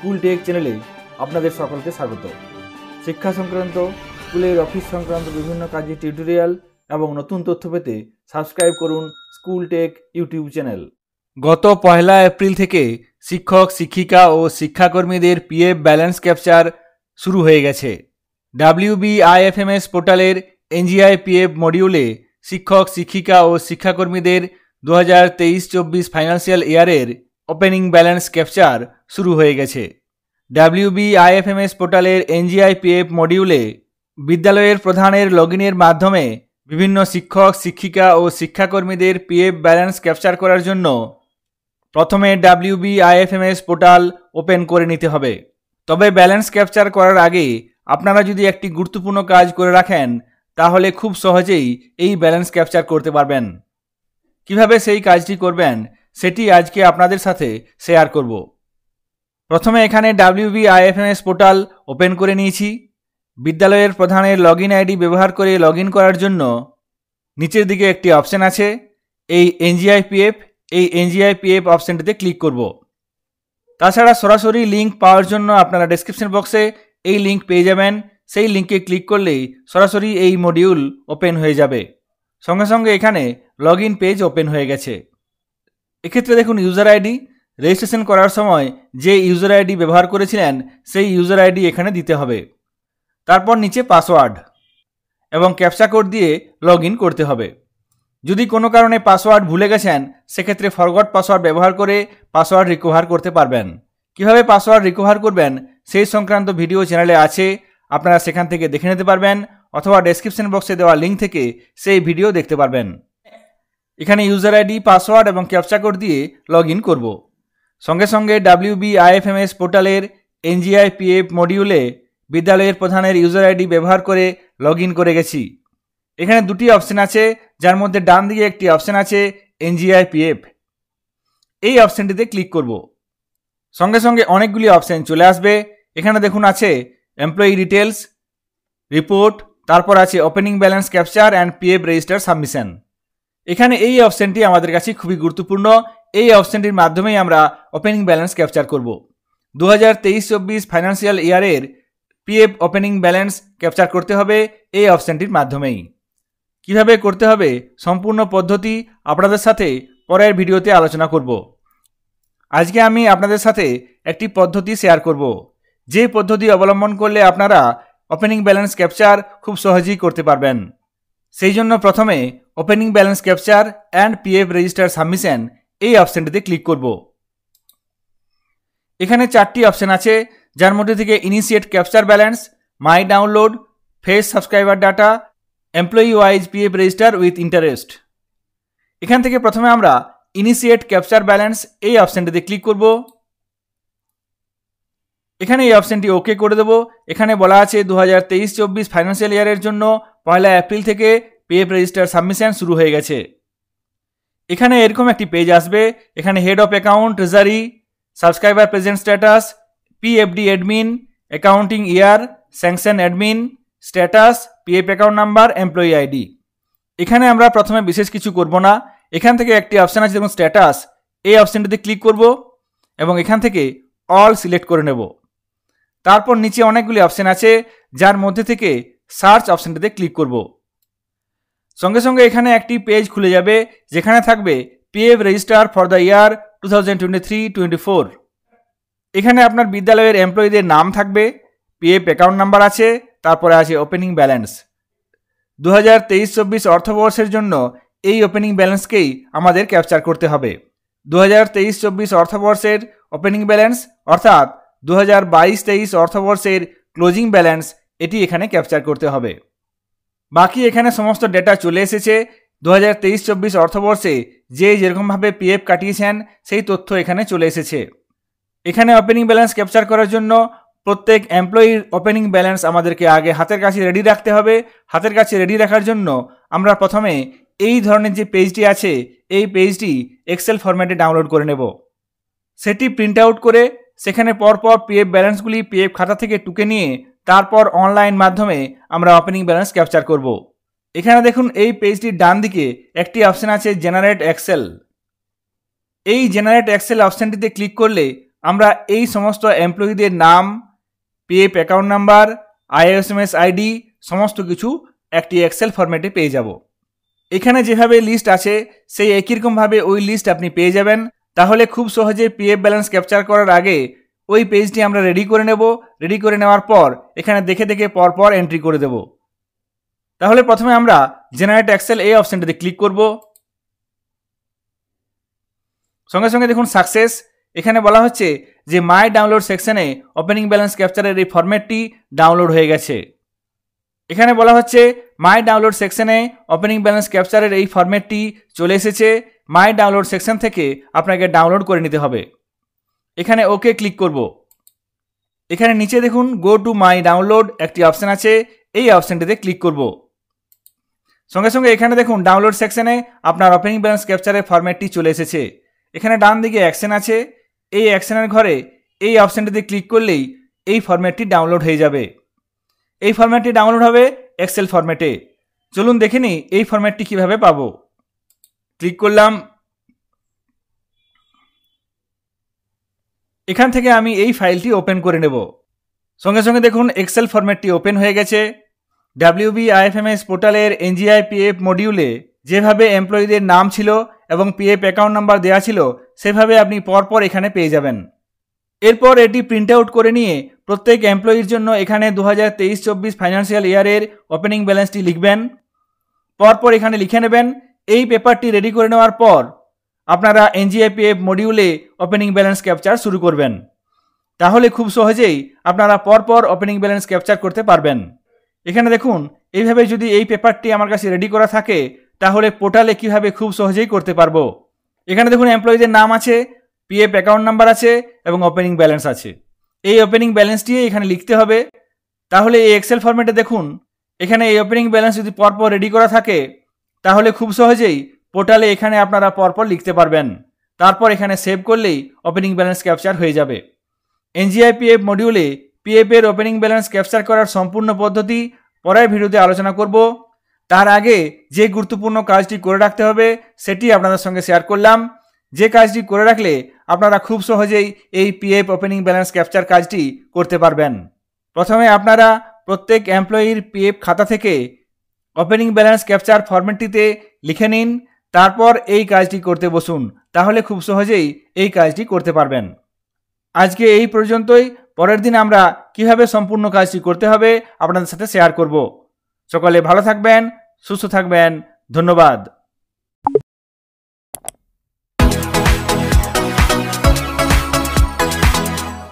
School take চ্যানেলে আপনাদের সকলকে স্বাগত। শিক্ষা সংক্রান্ত, স্কুলের অফিস সংক্রান্ত বিভিন্ন কাজের টিউটোরিয়াল এবং নতুন তথ্য পেতে সাবস্ক্রাইব করুন স্কুল টেক ইউটিউব চ্যানেল। গত 1 এপ্রিল থেকে শিক্ষক, শিক্ষিকা ও শিক্ষাকর্মীদের পিএফ ব্যালেন্স ক্যাপচার শুরু হয়ে গেছে। WBIFMS পোর্টালের এনজিআই পিএফ মডিউলে শিক্ষক, শিক্ষিকা ও শিক্ষাকর্মীদের 2023-24 ফাইন্যান্সিয়াল ইয়ারের ওপেনিং ব্যালেন্স ক্যাপচার শুরু হয়ে গেছে। WBIFMS পোর্টালের এনজিআই পিএফ মডিউলে বিদ্যালয়ের প্রধানের লগইনের মাধ্যমে বিভিন্ন শিক্ষক, শিক্ষিকা ও শিক্ষাকর্মীদের পিএফ ব্যালেন্স ক্যাপচার করার জন্য প্রথমে WBIFMS পোর্টাল ওপেন করে নিতে হবে। তবে ব্যালেন্স ক্যাপচার করার আগে আপনারা যদি একটি গুরুত্বপূর্ণ কাজ করে রাখেন তাহলে খুব সহজেই এই ব্যালেন্স ক্যাপচার করতে পারবেন। কিভাবে সেই কাজটি করবেন সেটি আজকে আপনাদের সাথে শেয়ার করব। প্রথমে এখানে WBIFMS পোর্টাল ওপেন করে নিয়েছি। বিদ্যালয়ের প্রধানের লগইন আইডি ব্যবহার করে লগইন করার জন্য নিচের দিকে একটি অপশন আছে, এই এনজিআই পিএফ। এই এনজিআই পিএফ অপশনটিতে ক্লিক করব। তাছাড়া সরাসরি লিঙ্ক পাওয়ার জন্য আপনারা ডেসক্রিপশন বক্সে এই লিঙ্ক পেয়ে যাবেন। সেই লিঙ্কে ক্লিক করলেই সরাসরি এই মডিউল ওপেন হয়ে যাবে। সঙ্গে সঙ্গে এখানে লগইন পেজ ওপেন হয়ে গেছে। এক্ষেত্রে দেখুন ইউজার আইডি, রেজিস্ট্রেশন করার সময় যে ইউজার আইডি ব্যবহার করেছিলেন সেই ইউজার আইডি এখানে দিতে হবে। তারপর নিচে পাসওয়ার্ড এবং ক্যাপচা কোড দিয়ে লগইন করতে হবে। যদি কোনো কারণে পাসওয়ার্ড ভুলে গেছেন সেক্ষেত্রে ফরগট পাসওয়ার্ড ব্যবহার করে পাসওয়ার্ড রিকভার করতে পারবেন। কিভাবে পাসওয়ার্ড রিকভার করবেন সেই সংক্রান্ত ভিডিও চ্যানেলে আছে, আপনারা সেখান থেকে দেখে নিতে পারবেন অথবা ডেসক্রিপশন বক্সে দেওয়া লিঙ্ক থেকে সেই ভিডিও দেখতে পারবেন। এখানে ইউজার আইডি, পাসওয়ার্ড এবং ক্যাপচা কোড দিয়ে লগইন করব। সঙ্গে সঙ্গে WBIFMS পোর্টালের এনজিআই পিএফ মডিউলে বিদ্যালয়ের প্রধানের ইউজার আইডি ব্যবহার করে লগইন করে গেছি। এখানে দুটি অপশন আছে, যার মধ্যে ডান দিকে একটি অপশন আছে এনজিআই পিএফ। এই অপশনটিতে ক্লিক করব। সঙ্গে সঙ্গে অনেকগুলি অপশন চলে আসবে। এখানে দেখুন আছে এমপ্লয়ি ডিটেলস, রিপোর্ট, তারপর আছে opening balance capture and PF register submission. এখানে এই অপশনটি আমাদের কাছে খুবই গুরুত্বপূর্ণ। এই অপশনটির মাধ্যমেই আমরা ওপেনিং ব্যালেন্স ক্যাপচার করব। 2023-24 ফাইন্যান্সিয়াল ইয়ারের পিএফ ওপেনিং ব্যালেন্স ক্যাপচার করতে হবে এই অপশনটির মাধ্যমেই। কিভাবে করতে হবে সম্পূর্ণ পদ্ধতি আপনাদের সাথে পরের ভিডিওতে আলোচনা করব। আজকে আমি আপনাদের সাথে একটি পদ্ধতি শেয়ার করব, যে পদ্ধতি অবলম্বন করলে আপনারা ওপেনিং ব্যালেন্স ক্যাপচার খুব সহজেই করতে পারবেন। সেই জন্য প্রথমে opening balance capture and PF register submission এই অপশনটিতে ক্লিক করব। এখানে 4টি অপশন আছে, যার মধ্যে থেকে initiate capture balance, my download, face subscriber data, employee wise PF register with interest. এখান থেকে প্রথমে আমরা ইনিশিয়েট ক্যাপচার ব্যালেন্স এই অপশনটিতে ক্লিক করব। এখানে এই অপশনটি ওকে করে দেব। এখানে বলা আছে 2023-24 ফাইন্যান্সিয়াল ইয়ারের জন্য 1 এপ্রিল থেকে পিএফ রেজিস্টার সাবমিশন শুরু হয়ে গেছে। এখানে এরকম একটি পেজ আসবে। এখানে head of account, treasury, subscriber present status, পিএফডি admin, accounting year, sanction admin, status, PF account number, employee ID. এখানে আমরা প্রথমে বিশেষ কিছু করব না। এখান থেকে একটি অপশন আছে যেমন স্ট্যাটাস, এই অপশনটিতে ক্লিক করব এবং এখান থেকে অল সিলেক্ট করে নেব। তারপর নিচে অনেকগুলি অপশন আছে, যার মধ্যে থেকে সার্চ অপশনটিতে ক্লিক করব। সঙ্গে সঙ্গে এখানে একটি পেজ খুলে যাবে যেখানে থাকবে PF register for the year 2023-24। এখানে আপনার বিদ্যালয়ের এমপ্লয়ীদের নাম থাকবে, পিএফ অ্যাকাউন্ট নাম্বার আছে, তারপরে আছে ওপেনিং ব্যালেন্স। 2023-24 অর্থবর্ষের জন্য এই ওপেনিং ব্যালেন্সকেই আমাদের ক্যাপচার করতে হবে। 2023-24 অর্থবর্ষের ওপেনিং ব্যালেন্স অর্থাৎ 2022-23 অর্থবর্ষের ক্লোজিং ব্যালেন্স এটি এখানে ক্যাপচার করতে হবে। বাকি এখানে সমস্ত ডেটা চলে এসেছে। 2023-24 অর্থবর্ষে যে যেরকমভাবে পিএফ কাটিয়েছেন সেই তথ্য এখানে চলে এসেছে। এখানে ওপেনিং ব্যালেন্স ক্যাপচার করার জন্য প্রত্যেক এমপ্লয়ির ওপেনিং ব্যালেন্স আমাদেরকে আগে হাতের কাছে রেডি রাখতে হবে। হাতের কাছে রেডি রাখার জন্য আমরা প্রথমে এই ধরনের যে পেজটি আছে এই পেজটি এক্সেল ফরম্যাটে ডাউনলোড করে নেব। সেটি প্রিন্ট আউট করে সেখানে পরপর পিএফ ব্যালেন্সগুলি পিএফ খাতা থেকে টুকে নিয়ে তারপর অনলাইন মাধ্যমে আমরা ওপেনিং ব্যালেন্স ক্যাপচার করব। এখানে দেখুন এই পেজটির ডান দিকে একটি অপশন আছে জেনারেট এক্সেল। এই জেনারেট এক্সেল অপশনটিতে ক্লিক করলে আমরা এই সমস্ত এমপ্লয়িদের নাম, PF account number, ISMS ID সমস্ত কিছু একটি এক্সেল ফরম্যাটে পেয়ে যাব। এখানে যেভাবে লিস্ট আছে সেই একই রকমভাবে ওই লিস্ট আপনি পেয়ে যাবেন। তাহলে খুব সহজে পিএফ ব্যালেন্স ক্যাপচার করার আগে ওই পেজটি আমরা রেডি করে নেব। রেডি করে নেওয়ার পর এখানে দেখে দেখে পরপর এন্ট্রি করে দেব। তাহলে প্রথমে আমরা জেনারেট এক্সেল এই অপশনটিতে ক্লিক করব। সঙ্গে সঙ্গে দেখুন সাকসেস। এখানে বলা হচ্ছে যে মাই ডাউনলোড সেকশনে ওপেনিং ব্যালেন্স ক্যাপচারের এই ফরম্যাটটি ডাউনলোড হয়ে গেছে। এখানে বলা হচ্ছে মাই ডাউনলোড সেকশনে ওপেনিং ব্যালেন্স ক্যাপচারের এই ফরম্যাটটি চলে এসেছে। মাই ডাউনলোড সেকশন থেকে আপনাকে ডাউনলোড করে নিতে হবে। এখানে ওকে ক্লিক করব। এখানে নিচে দেখুন গো টু মাই ডাউনলোড একটি অপশন আছে, এই অপশনটিতে ক্লিক করব। সঙ্গে সঙ্গে এখানে দেখুন ডাউনলোড সেকশনে আপনার ওপেনিং ব্যালেন্স ক্যাপচারের ফরম্যাটটি চলে এসেছে। এখানে ডান দিকে অ্যাকশন আছে, এই অ্যাকশনের ঘরে এই অপশনটিতে ক্লিক করলেই এই ফরম্যাটটি ডাউনলোড হয়ে যাবে। এই ফরম্যাটটি ডাউনলোড হবে এক্সেল ফরম্যাটে। চলুন দেখে নিই এই ফরম্যাটটি কিভাবে পাবো। ক্লিক করলাম। এখান থেকে আমি এই ফাইলটি ওপেন করে নেব। সঙ্গে সঙ্গে দেখুন এক্সেল ফরম্যাটটি ওপেন হয়ে গেছে। WBIFMS পোর্টালের এনজিআই পিএফ মডিউলে যেভাবে এমপ্লয়িদের নাম ছিল এবং পিএফ অ্যাকাউন্ট নাম্বার দেওয়া ছিল সেভাবে আপনি পরপর এখানে পেয়ে যাবেন। এরপর এটি প্রিন্ট আউট করে নিয়ে প্রত্যেক এমপ্লয়ির জন্য এখানে 2023-24 ফাইন্যান্সিয়াল ইয়ারের ওপেনিং ব্যালেন্সটি লিখবেন। পরপর এখানে লিখে নেবেন। এই পেপারটি রেডি করে নেওয়ার পর আপনারা এনজিআইপিএফ মডিউলে ওপেনিং ব্যালেন্স ক্যাপচার শুরু করবেন। তাহলে খুব সহজেই আপনারা পরপর ওপেনিং ব্যালেন্স ক্যাপচার করতে পারবেন। এখানে দেখুন এইভাবে যদি এই পেপারটি আমার কাছে রেডি করা থাকে তাহলে পোর্টালে কিভাবে খুব সহজেই করতে পারবো। এখানে দেখুন এমপ্লয়িদের নাম আছে, পিএফ অ্যাকাউন্ট নাম্বার আছে এবং ওপেনিং ব্যালেন্স আছে। এই ওপেনিং ব্যালেন্সটি এখানে লিখতে হবে। তাহলে এই এক্সেল ফরম্যাটে দেখুন এখানে এই ওপেনিং ব্যালেন্স যদি পরপর রেডি করা থাকে তাহলে খুব সহজেই পোর্টালে এখানে আপনারা পরপর লিখতে পারবেন। তারপর এখানে সেভ করলেই ওপেনিং ব্যালেন্স ক্যাপচার হয়ে যাবে। এনজিআইপিএফ মডিউলে পিএফ এর ওপেনিং ব্যালেন্স ক্যাপচার করার সম্পূর্ণ পদ্ধতি পরের ভিডিওতে আলোচনা করব। তার আগে যে গুরুত্বপূর্ণ কাজটি করে রাখতে হবে সেটি আপনাদের সঙ্গে শেয়ার করলাম। যে কাজটি করে রাখলে আপনারা খুব সহজেই এই পিএফ ওপেনিং ব্যালেন্স ক্যাপচার কাজটি করতে পারবেন। প্রথমে আপনারা প্রত্যেক এমপ্লয়ির পিএফ খাতা থেকে ওপেনিং ব্যালেন্স ক্যাপচার ফরম্যাটটিতে লিখে নিন, তারপর এই কাজটি করতে বসুন। তাহলে খুব সহজেই এই কাজটি করতে পারবেন। আজকে এই পর্যন্তই। পরের দিন আমরা কিভাবে সম্পূর্ণ কাজটি করতে হবে আপনাদের সাথে শেয়ার করব। সকলে ভালো থাকবেন, সুস্থ থাকবেন। ধন্যবাদ।